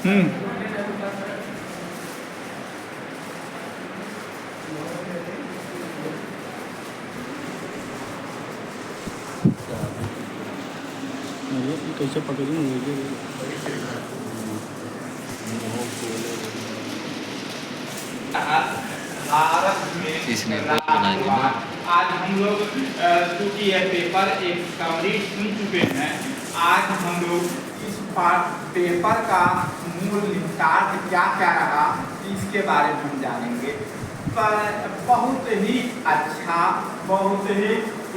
कैसे पकड़ेंगे भारत में आज हम लोग चूंकि यह पेपर एक समरी सुन चुके हैं। आज हम लोग इस पेपर का मूल निहितार्थ क्या क्या रहा इसके बारे में हम जानेंगे। पर बहुत ही अच्छा, बहुत ही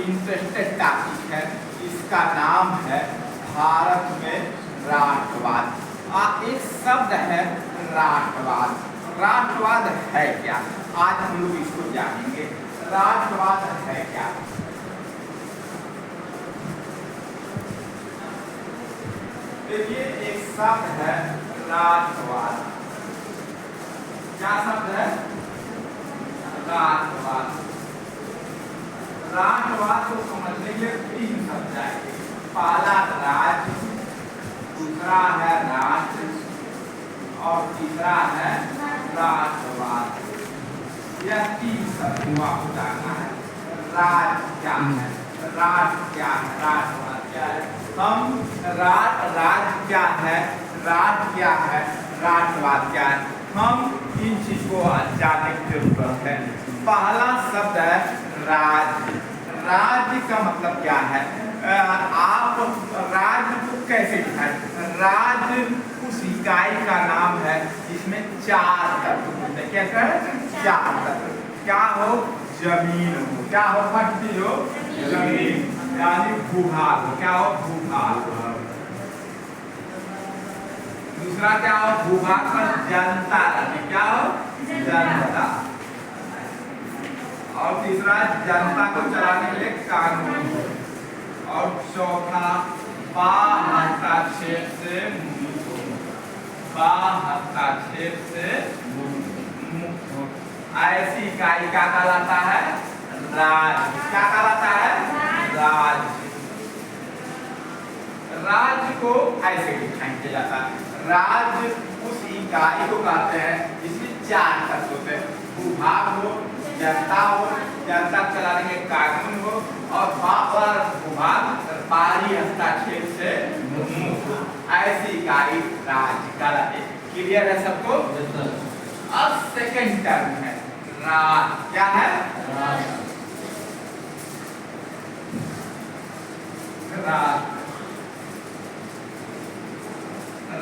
इंटरेस्टेड टॉपिक है। इसका नाम है भारत में राष्ट्रवाद। एक शब्द है राष्ट्रवाद। राष्ट्रवाद है क्या, आज हम लोग इसको जानेंगे। राष्ट्रवाद है क्या? देखिए, एक शब्द है राष्ट्रवाद। क्या शब्द है? राष्ट्रवाद। राष्ट्रवाद को समझने के लिए 3 शब्द आएंगे। पहला राज्य, दूसरा है राष्ट्र और तीसरा है राष्ट्रवाद। यह 3 शब्द को आपको जानना है। राज्य क्या है, राष्ट्र क्या है, राष्ट्रवाद क्या है। हम राज्य क्या है, राष्ट्र क्या है, राष्ट्रवाद क्या है, हम इन चीज को जानने की जरूरत है। पहला शब्द है राज्य। राज्य का मतलब क्या है? आप राज्य को कैसे दिखाएं? राज्य उस इकाई का नाम है जिसमें 4 तत्व होते हैं। कैसा है? 4 तत्व। क्या हो? जमीन हो। क्या हो? फटती हो? जमीन, यानी भूभाग हो। क्या हो? भूभाग। दूसरा क्या हो? भूभाग पर जनता रहती। क्या हो? जनता। और तीसरा जनता को चलाने के लिए कानून। और चौथा हस्तक्षेप से मुक्त हो। हस्तक्षेप से मुक्त हो। ऐसी इकाई क्या कहलाता है? राज्य। क्या कहलाता है? राज्य। राज्य को ऐसे डिफाइन किया जाता है। राज्य उस इकाई को कहते हैं जिसमें 4 तत्व होते हैं। भूभाग हो, जनता हो, जनता चलाने के कानून हो, और भूभाग बाहरी हस्तक्षेप से मुक्त हो। ऐसी इकाई राज्य कहलाती है। क्लियर है सबको? अब सेकंड टर्म है राज। क्या है? राज।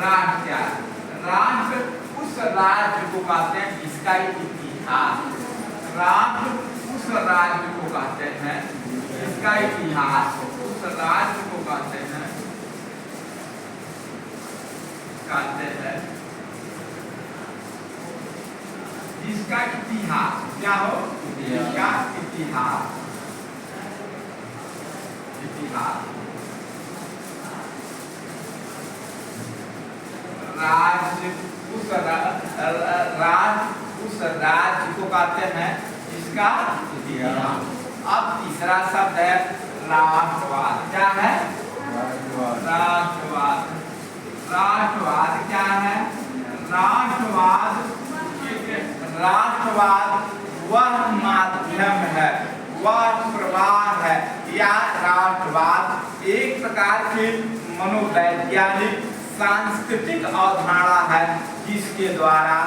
राज क्या है? राष्ट्र उस राज्य को कहते हैं जिसका इतिहास। राष्ट्र उस राज्य को कहते हैं जिसका इतिहास हो। उस राज्य को कहते हैं जिसका इतिहास। क्या हो? जिसका इतिहास। इतिहास। राज्य उस राज्य को कहते हैं जिसका इतिहास। अब तीसरा शब्द है राष्ट्रवाद। क्या है? राष्ट्रवाद। राष्ट्रवाद क्या है? राष्ट्रवाद वह माध्यम है, वह प्रवाह है, या राष्ट्रवाद एक प्रकार की मनोवैज्ञानिक सांस्कृतिक अवधारणा है जिसके द्वारा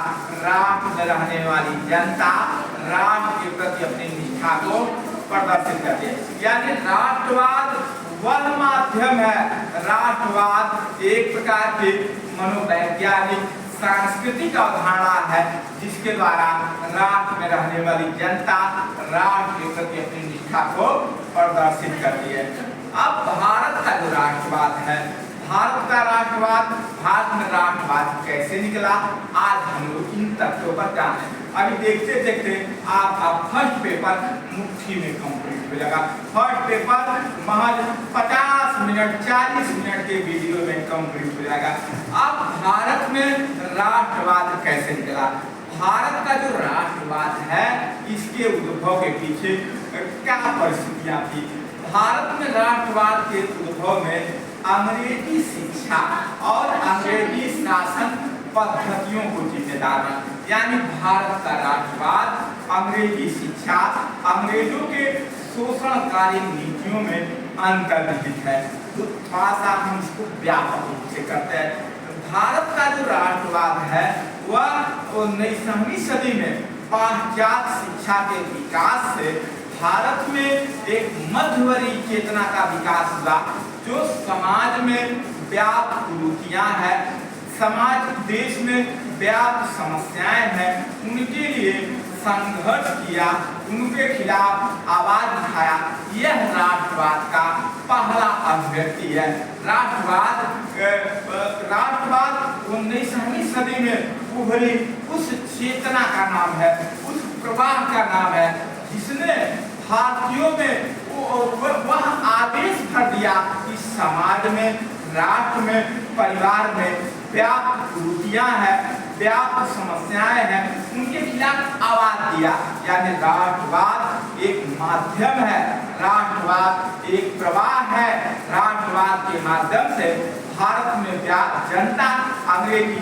राष्ट्र में रहने वाली जनता राष्ट्र के प्रति अपनी निष्ठा को प्रदर्शित करती है। यानी राष्ट्रवाद वह माध्यम है, राष्ट्रवाद एक प्रकार की मनोवैज्ञानिक सांस्कृतिक अवधारणा है जिसके द्वारा राष्ट्र में रहने वाली जनता राष्ट्र के प्रति अपनी निष्ठा को प्रदर्शित करती है। अब भारत का जो राष्ट्रवाद है, भारत का राष्ट्रवाद, भारत में राष्ट्रवाद कैसे निकला, आज हम लोग इन तथ्यों पर जाने। अभी देखते देखते आपका फर्स्ट पेपर मुट्ठी में कंप्लीट हो जाएगा। फर्स्ट पेपर महज 50 मिनट 40 मिनट के वीडियो में कंप्लीट हो जाएगा। अब भारत में राष्ट्रवाद कैसे निकला, भारत का जो राष्ट्रवाद है इसके उद्भव के पीछे क्या परिस्थितियां थी। भारत में राष्ट्रवाद के उद्भव में अंग्रेजी शिक्षा और अंग्रेजी शासन पद्धतियों को जिम्मेदार है। यानी भारत का राष्ट्रवाद अंग्रेजी शिक्षा, अंग्रेजों के शोषणकारी नीतियों में अंतर्निहित है। तो थोड़ा सा हम इसको व्यापक रूप से करते हैं। भारत का जो राष्ट्रवाद है वह 19वीं सदी में पाश्चात्य शिक्षा के विकास से भारत में एक मध्यवर्गीय चेतना का विकास हुआ, जो समाज में व्याप्त कुरीतियां हैं, समाज देश में व्याप्त समस्याएं हैं, उनके लिए संघर्ष किया, उनके खिलाफ आवाज उठाया। यह राष्ट्रवाद का पहला अभिव्यक्ति है। राष्ट्रवाद 19वीं सदी में उभरी उस चेतना का नाम है, उस प्रवाह का नाम है, जिसने भारतीयों में वह आदेश भर दिया कि समाज में, राष्ट्र में, परिवार में व्याप्त कुरीतियां हैं, व्याप्त समस्याएं हैं, उनके खिलाफ आवाज दिया। यानी राष्ट्रवाद एक माध्यम है, राष्ट्रवाद एक प्रवाह है। राष्ट्रवाद के माध्यम से भारत में जनता, अंग्रेजी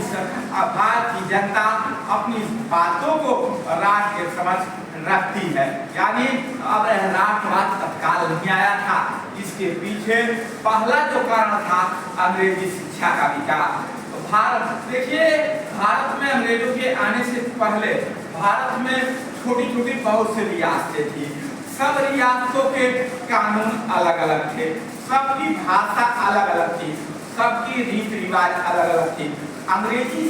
भारत की जनता अपनी बातों को राष्ट्र के समक्ष रखती है। यानी अब राष्ट्रवाद तत्काल नहीं आया था, इसके पीछे पहला जो कारण था अंग्रेजी शिक्षा का विकास। भारत देखिए, भारत में अंग्रेजों के आने से पहले भारत में छोटी छोटी बहुत सी रियासतें थी। सब रियासतों के कानून अलग अलग थे, सबकी भाषा अलग अलग थी, सबकी रीति रिवाज अलग अलग थी। अंग्रेजी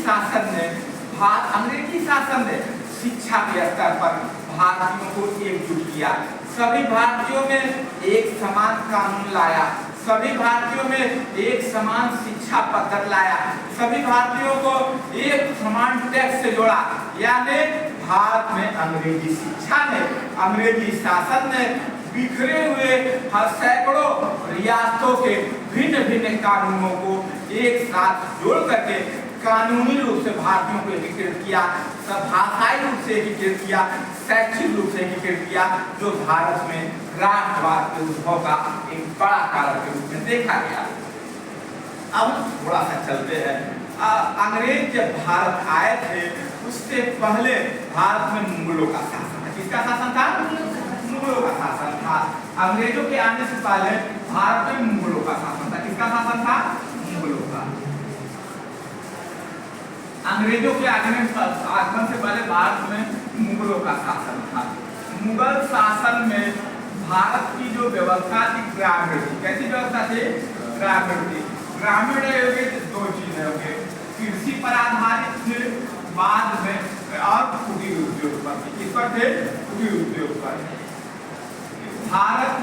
शासन ने शिक्षा के स्तर पर भारतीयों को एकजुट किया, सभी भारतीयों में एक समान कानून लाया, सभी भारतीयों में एक समान शिक्षा पद्धति लाया, सभी भारतीयों को एक समान टैक्स से जोड़ा। यानी भारत में अंग्रेजी शिक्षा ने, अंग्रेजी शासन ने बिखरे हुए सैकड़ों रियासतों के भिन्न भिन्न कानूनों को एक साथ जोड़ करके कानूनी रूप से भारतीयों को एकीकृत किया, भाषाई रूप से एकीकृत किया, शैक्षिक रूप से एकीकृत किया, जो भारत में राष्ट्रवाद के उद्भव का एक बड़ा कारण के रूप में देखा गया। अब थोड़ा सा चलते हैं। अंग्रेज जब भारत आए थे उससे पहले भारत में मुगलों का शासन था। किसका शासन था? मुगलों का शासन था। अंग्रेजों के आने से पहले भारत में मुगलों का शासन था। किसका शासन था? मुगलों का। अंग्रेजों के आगमन से पहले भारत में मुगलों का शासन था। मुगल शासन में भारत की जो व्यवस्था थी ग्रामीण थी। कैसी व्यवस्था थी? ग्रामीण थी। ग्रामीण दो चीजें हो गई, कृषि पर आधारित थे, बाद में और कुटीर उद्योग पर। किस पर थे? कुटीर उद्योग पर। भारत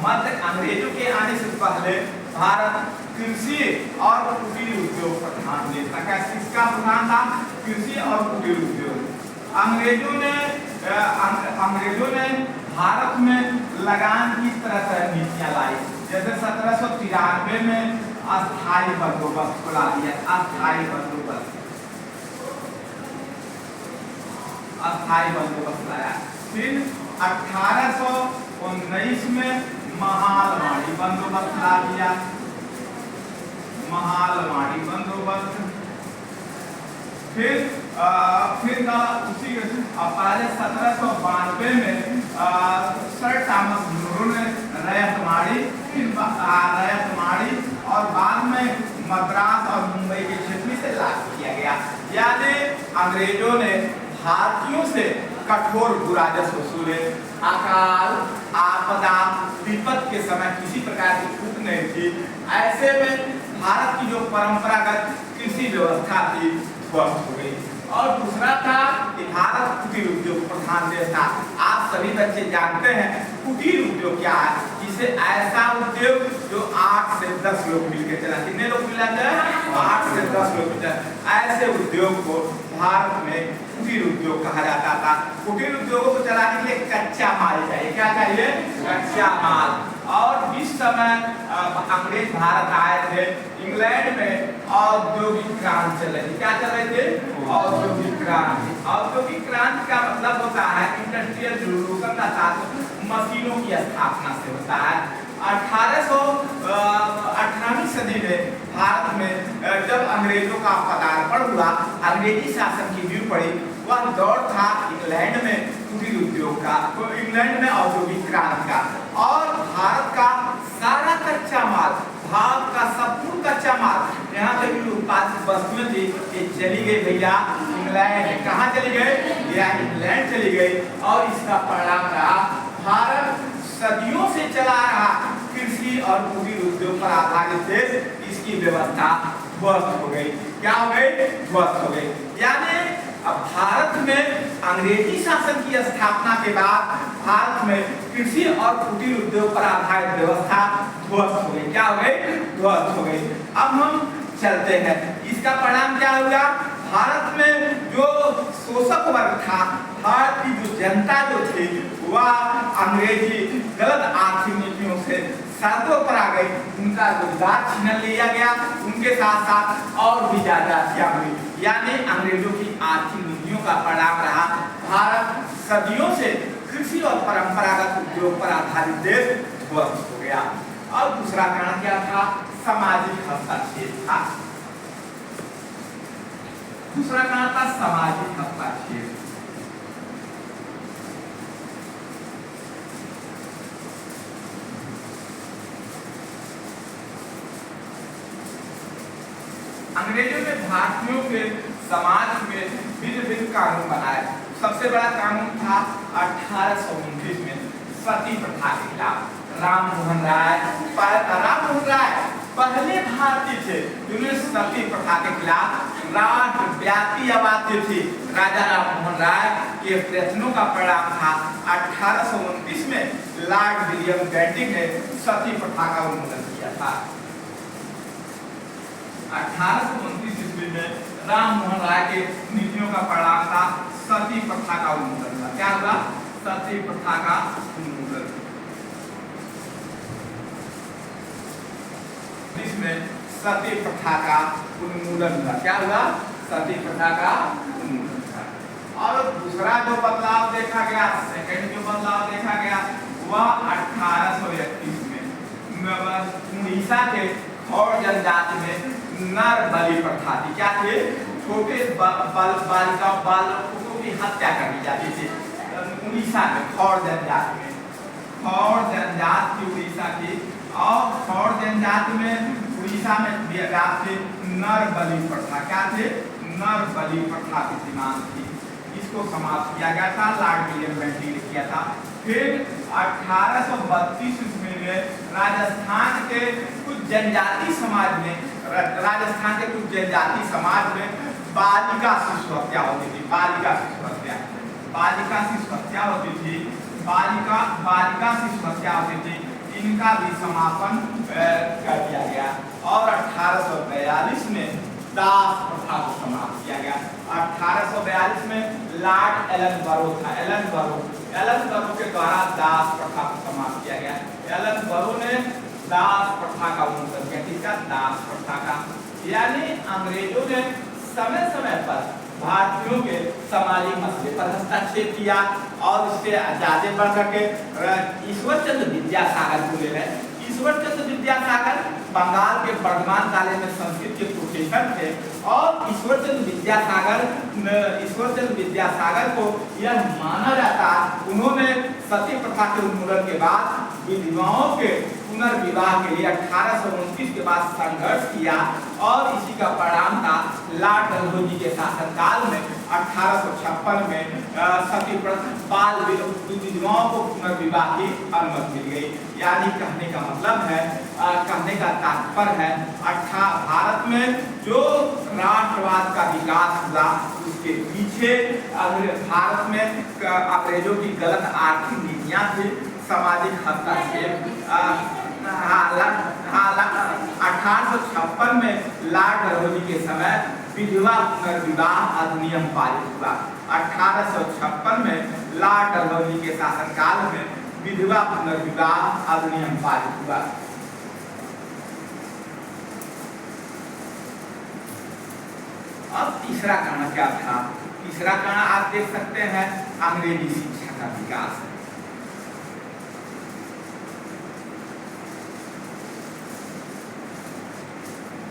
मध्य अंग्रेजों के आने से पहले भारत कृषि और कुटीर उद्योग पर ध्यान देता। क्या किसका प्रधान था? कृषि और कुटीर उद्योग। अंग्रेजों ने भारत में लगान की तरह नीतियां लाई। जैसे 1793 में अस्थायी बंदोबस्त को ला दिया। अस्थायी बंदोबस्त लाया। फिर 1819 में महालवाड़ी बंदोबस्त ला दिया। महालवाड़ी बंदोबस्त। फिर उसी पहले 1792 में सर थॉमस मुनरो ने रैयतमाड़ी, और बाद में मद्रास और मुंबई के क्षेत्र से लागू किया गया। यानी अंग्रेजों ने भारतीयों से कठोर राजस्व वसूले। अकाल, आपदा, विपद के समय किसी प्रकार की छूट नहीं थी। ऐसे में भारत की जो परंपरागत कृषि व्यवस्था थी ध्वस्त हो गई। और दूसरा था कि भारत कुटीर उद्योग प्रधान देश था। आप सभी बच्चे जानते हैं कुटीर उद्योग क्या है। जिसे ऐसा उद्योग जो 8 से 10 लोग मिलकर चला। कितने लोग मिलाते हैं? 8 से 10 लोग मिलते हैं। ऐसे उद्योग को भारत में कुटीर उद्योग कहा जाता था। कुटीर उद्योगों को चलाने के लिए कच्चा माल चाहिए। क्या चाहिए? कच्चा माल। और जिस समय अंग्रेज भारत आए थे, इंग्लैंड में औद्योगिक क्रांति चल रही थी। क्या चल रही थी? औद्योगिक क्रांति। औद्योगिक क्रांति का मतलब होता है इंडस्ट्रियल रिवॉल्यूशन का साथ मशीनों की स्थापना से होता है। 18वीं सदी में भारत में जब अंग्रेजों का पदार्पण हुआ, अंग्रेजी शासन की नींव पड़ी, वह दौर था इंग्लैंड में कुटीर उद्योग का, तो इंग्लैंड में औद्योगिक क्रांति का, और भारत का सारा कच्चा माल, भारत का संपूर्ण कच्चा माल यहाँ तक भी उत्पादित वस्तुएं थी ये चली गई भैया इंग्लैंड। कहाँ चली गई? या इंग्लैंड चली गई। और इसका परिणाम रहा भारत सदियों से चला रहा कृषि और कुटीर उद्योग पर आधारित देश, इसकी व्यवस्था ध्वस्त हो गई। क्या हो गई? ध्वस्त हो गई। यानी अब भारत में अंग्रेजी शासन की स्थापना के बाद भारत में कृषि और कुटीर उद्योग पर आधारित व्यवस्था ध्वस्त हो गई। क्या हो गई? ध्वस्त हो गई। अब हम चलते हैं, इसका परिणाम क्या हुआ? भारत में जो शोषक वर्ग था, भारत की जो जनता जो थी, वह अंग्रेजी गलत आर्थिक नीतियों से सड़कों पर आ गई, उनका रोजगार छीन लिया गया, उनके साथ साथ और भी ज्यादा हत्या हुई। यानी अंग्रेजों की आर्थिक नीतियों का परिणाम रहा भारत सदियों से कृषि और परंपरागत उद्योग पर आधारित देश ध्वस्त हो गया। और दूसरा कारण क्या था? सामाजिक हस्तक्षेप था। दूसरा कारण था सामाजिक हस्तक्षेप। अंग्रेजों ने भारतीयों के समाज में भिन्न कानून बनाए। सबसे बड़ा कानून था 1829 में सती प्रथा के खिलाफ। राम मोहन राय पहले भारतीय थे जिन्होंने सती प्रथा के खिलाफ राष्ट्रव्यापी आवाज दी थी। राजा राम मोहन राय के प्रयत्नों का परिणाम था 1829 में लॉर्ड विलियम बेंटिक ने सती प्रथा का उन्मूलन किया था। 1829 ईस्वी में राम मोहन राय के नीतियों का परिणाम था सती प्रथा का उन्मूलन था। क्या हुआ? सती प्रथा का उन्मूलन। इसमें सती प्रथा का उन्मूलन हुआ। क्या हुआ? सती प्रथा का उन्मूलन था। और दूसरा जो बदलाव देखा गया, सेकंड जो बदलाव देखा गया, वह 1831 में उड़ीसा के और जनजाति में नर बलि प्रथा थी। क्या थे? छोटे बालकों की हत्या कर दी जाती थी उड़ीसा में, खौड़ जनजाति में। खौड़ जनजाति उड़ीसा की, और खौड़ जनजाति में उड़ीसा में थे नर बलि प्रथा। क्या थे? नर बलि प्रथा विद्यमान थी। इसको समाप्त किया गया था, लॉर्ड विलियम बेंटिक ने किया था। फिर 1832 ईस्वी में राजस्थान के कुछ जनजाति समाज में बालिका शिशु हत्या होती थी। बालिका शिशु हत्या होती थी। इनका भी समापन कर दिया गया। और 1842 में दास प्रथा को समाप्त किया गया। 1842 में लॉर्ड एलन बरो था। एलन बरो के द्वारा दास प्रथा को समाप्त किया गया। एलन बरो ने दास प्रथा का उन्मूलन किया। किसका? दास प्रथा का। यानी अंग्रेजों ने समय समय पर भारतीयों के सामाजिक मसले पर हस्तक्षेप किया और इससे ज्यादा बढ़ करके ईश्वरचंद्र विद्यासागर को ले रहे। ईश्वरचंद्र विद्यासागर बंगाल के वर्धमान कॉलेज में संस्कृत के प्रोफेसर थे और ईश्वरचंद्र विद्यासागर को यह माना जाता, उन्होंने सती प्रथा के उन्मूलन के बाद विधवाओं के पुनर्विवाह के लिए 1829 के बाद संघर्ष किया और इसी का परिणाम था लॉर्ड डलहौजी के शासनकाल में 1856 में सती बाल विधवाओं को पुनर्विवाह की अनुमति मिल गई। यानी कहने का मतलब है, कहने का तात्पर्य है, भारत में जो राष्ट्रवाद का विकास हुआ उसके पीछे भारत में अंग्रेजों की गलत आर्थिक नीतियां थी, सामाजिक हस्तक्षेप। 1856 में लॉर्ड डलहौजी के समय विधवा पुनर्विवाह अधिनियम पारित हुआ। 1856 में लॉर्ड डलहौजी के शासनकाल में विधवा पुनर्विवाह अधिनियम पारित हुआ। अब तीसरा कारण क्या था? तीसरा कारण आप देख सकते हैं अंग्रेजी शिक्षा का विकास।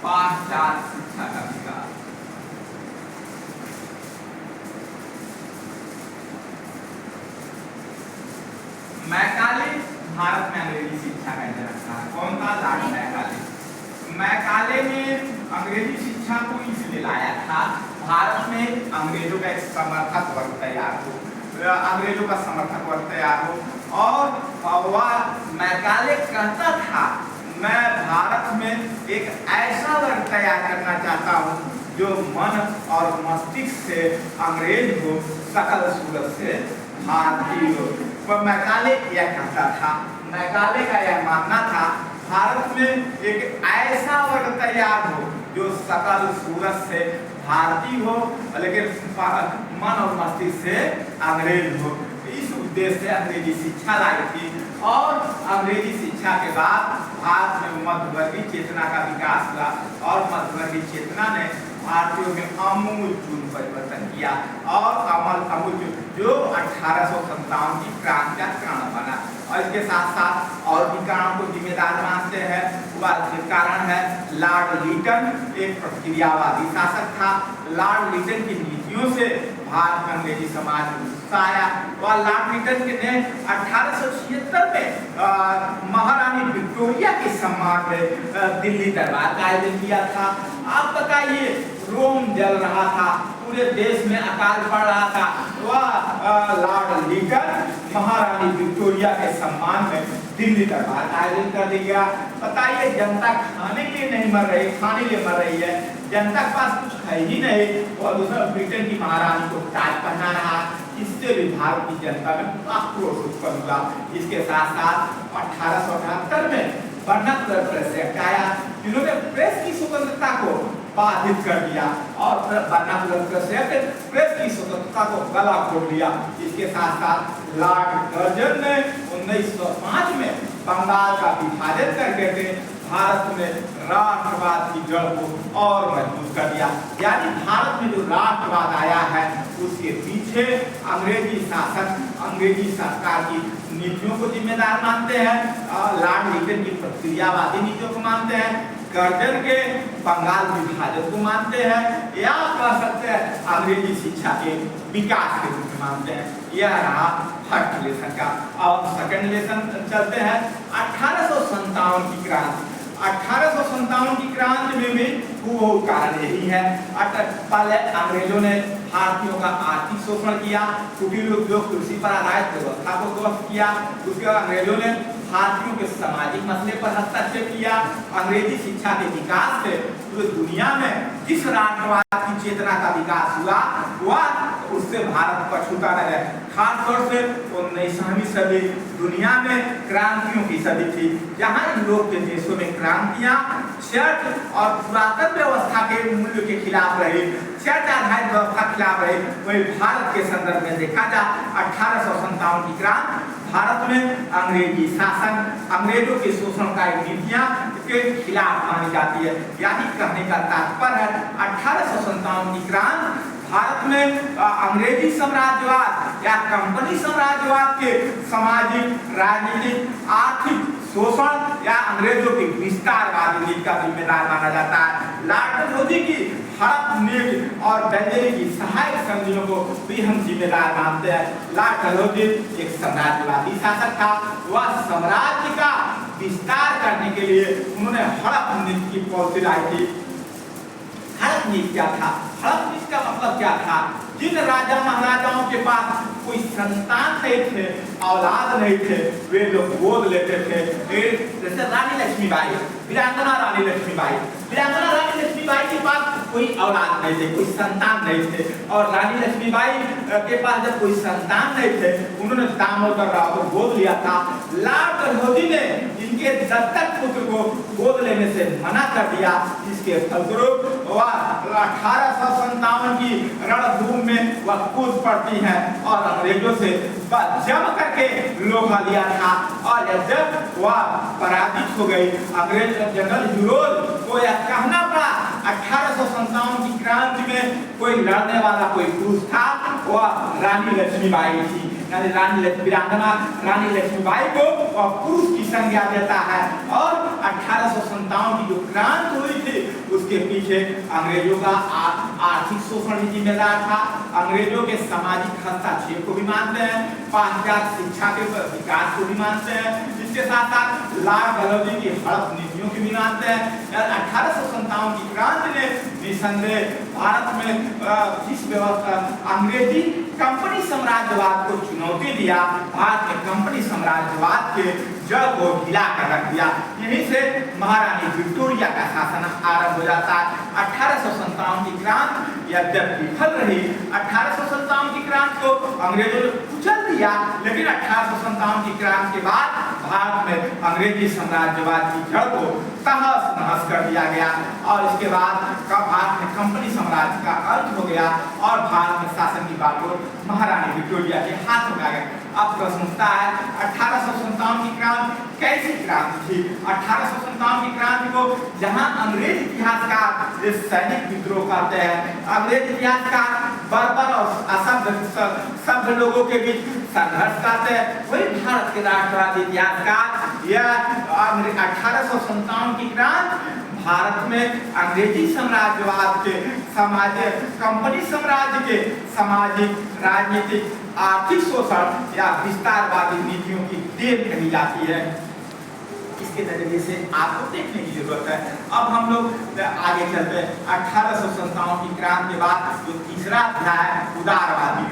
पाश्चात्य शिक्षा का विकास। मैकाले भारत में अंग्रेजी शिक्षा का जन्म था। कौन था? Lord Macaulay. मैकाले ने अंग्रेजी शिक्षा को इसलिए लाया था भारत में अंग्रेजों का एक समर्थक वर्ग तैयार हो, अंग्रेजों का समर्थक वर्ग तैयार हो। और वह मैकाले कहता था मैं भारत में एक ऐसा वर्ग तैयार करना चाहता हूँ जो मन और मस्तिष्क से अंग्रेज हो, सकल सूरत से भारतीय हो। वह मैकाले यह कहता था, मैकाले का यह मानना था भारत में एक ऐसा वर्ग तैयार हो जो सकल सूरत से भारतीय हो लेकिन मन और मस्तिष्क से अंग्रेज हो। इस उद्देश्य से अंग्रेजी शिक्षा लाई थी और अंग्रेजी शिक्षा के बाद भारत में मध्यवर्गीय चेतना का विकास हुआ और मध्यवर्गीय चेतना ने भारतीयों में आमूल परिवर्तन किया और अमूल जो 1857 की क्रांति का कारण बना। और इसके साथ साथ और भी कारणों को जिम्मेदार मानते हैं। वह कारण है लॉर्ड लिटन एक प्रतिक्रियावादी शासक था। लॉर्ड लिटन की नीतियों से भारत में अंग्रेजी समाज में गुस्सा आया। वह लॉर्ड लिटन ने 1876 में महारानी विक्टोरिया के सम्मान में दिल्ली दरबार का आयोजन किया था। आप बताइए, रोम जल रहा था, पूरे देश में अकाल पड़ रहा था, वह लॉर्ड लिटन महारानी विक्टोरिया के सम्मान में दिल्ली दरबार का आयोजन कर दिया। बताइए, जनता खाने के लिए नहीं मर रही, खाने के लिए मर रही है, जनता के पास कुछ है ही नहीं और दूसरा ब्रिटेन की महारानी को ताज पहना रहा। इससे भी भारत की जनता में आक्रोश उत्पन्न हुआ। इसके साथ साथ 1878 में बर्नाक्युलर प्रेस एक्ट आया, जिन्होंने प्रेस की स्वतंत्रता को बाधित कर दिया और बर्नाक्युलर प्रेस एक्ट प्रेस की स्वतंत्रता को गला घोट दिया। इसके साथ साथ लॉर्ड कर्जन ने 1905 में बंगाल का विभाजन करके थे भारत में राष्ट्रवाद की जड़ को और मजबूत कर दिया। यानी भारत में जो राष्ट्रवाद आया है उसके पीछे अंग्रेजी शासन, अंग्रेजी सरकार की नीतियों को जिम्मेदार मानते हैं, लॉर्ड लिटन की प्रतिक्रियावादी नीतियों को मानते हैं, कर्जन के बंगाल विभाजन को मानते हैं, या कह सकते हैं अंग्रेजी शिक्षा के विकास के रूप में मानते हैं। यह रहा फर्स्ट लेसन का। और सेकंड लेसन चलते हैं 1857 की क्रांति। 1857 की क्रांति में भी वो कारण यही है। पहले अंग्रेजों ने भारतीयों का आर्थिक शोषण किया, कुटीर उद्योग कृषि पर आधारित व्यवस्था को ध्वस्त किया। उसके बाद अंग्रेजों ने भारतीयों के सामाजिक मसले पर हस्तक्षेप किया। अंग्रेजी शिक्षा के विकास से पूरी दुनिया में जिस राष्ट्रवाद की चेतना का विकास हुआ वह उससे भारत पछूता रहे। खासतौर से 19वीं सदी दुनिया में क्रांतियों की सदी थी, जहां यूरोप के देशों में क्रांतियां चर्च और पुरातन व्यवस्था के मूल्य के खिलाफ रही, चर्च आधारित व्यवस्था के खिलाफ रही। वही भारत के संदर्भ में देखा जाए 1857 की क्रांति भारत में अंग्रेजी शासन, अंग्रेजों के शोषण का नीतियां के खिलाफ मानी जाती है। यानी कहने का तात्पर्य है 1857 की क्रांति भारत में अंग्रेजी साम्राज्यवाद या कंपनी साम्राज्यवाद के सामाजिक, राजनीतिक, आर्थिक शोषण या अंग्रेजों की विस्तारवादी नीति का जिम्मेदार माना जाता है। लॉर्ड डलहौजी की हड़प नीति और बेंजामिन की सहायक संधियों को भी हम जिम्मेदार मानते हैं। लॉर्ड डलहौजी एक साम्राज्यवादी शासक था। वह साम्राज्य का विस्तार करने के लिए उन्होंने हड़प नीति की पॉलिसी लाई थी। हड़प नीति क्या था? हड़प नीति का मतलब क्या था? जिन राजा महाराजाओं के पास कोई संतान नहीं थे, औलाद नहीं थे, वे लोग गोद लेते थे। जैसे रानी लक्ष्मीबाई, वीरांगना रानी लक्ष्मीबाई, वीरांगना रानी लक्ष्मीबाई के पास कोई औलाद नहीं थे, कोई संतान नहीं थे, और रानी लक्ष्मीबाई के पास जब कोई संतान नहीं थे उन्होंने दामोदर राव को गोद लिया था। लॉर्ड डलहौजी ने इनके दत्तक पुत्र को गोद लेने से मना कर दिया। इसके फलस्वरूप वह 1857 की रणभूमि में वह कूद पड़ती है और अंग्रेजों से जम करके लोहा लिया था। और जब वह पराजित हो गई, अंग्रेज जनरल ह्यूरोज को यह कहना पड़ा 1857 की क्रांति में कोई लड़ने वाला कोई पुरुष था, वह रानी लक्ष्मीबाई थी। यानी वीरांगना रानी लक्ष्मीबाई को वह पुरुष की संज्ञा देता है। और 1857 की जो क्रांति हुई थी उसके पीछे अंग्रेजों का आर्थिक शोषण भी जिम्मेदार था। अंग्रेजों के सामाजिक हस्तक्षेप को भी मानते हैं, पाश्चात्य शिक्षा के विकास को भी मानते हैं, इसके साथ साथ लॉर्ड डलहौजी की हड़प नीतियों की भी मानते हैं। 1857 की क्रांति ने निसंदेह भारत में जिस व्यवस्था अंग्रेजी कंपनी साम्राज्यवाद को चुनौती दिया, भारत में कंपनी साम्राज्यवाद के जड़ को हिला कर रख दिया। यहीं से महारानी विक्टोरिया का शासन आरंभ हो जाता है। 1857 की क्रांति यद्यपि विफल रही, 1857 की क्रांति को अंग्रेजों ने कुचल दिया, लेकिन 1857 की क्रांति के बाद भारत में अंग्रेजी साम्राज्यवाद की जड़ को तहस नहस कर दिया गया और इसके बाद भारत में कंपनी साम्राज्य का अंत हो गया और भारत में शासन की बागडोर महारानी विक्टोरिया के हाथ में आ गया। अब प्रश्न उठता है 1857 की क्रांति कैसी क्रांति थी? 1857 की क्रांति को जहां अंग्रेज इतिहासकार सैनिक विद्रोह कहते हैं, अंग्रेज इतिहासकार बर्बर और सभ्य लोगों के बीच संघर्ष करते हैं, वही भारत के राष्ट्रवादी इतिहासकार यह 1857 की क्रांति भारत में अंग्रेजी साम्राज्यवाद के कंपनी साम्राज्य के सामाजिक, राजनीतिक, आर्थिक शोषण या विस्तारवादी नीतियों की देन कही जाती है। इसके नजरिए से आपको देखने की जरूरत है। अब हम लोग आगे चलते हैं। 1857 की क्रांति के बाद जो तीसरा अध्याय उदारवादी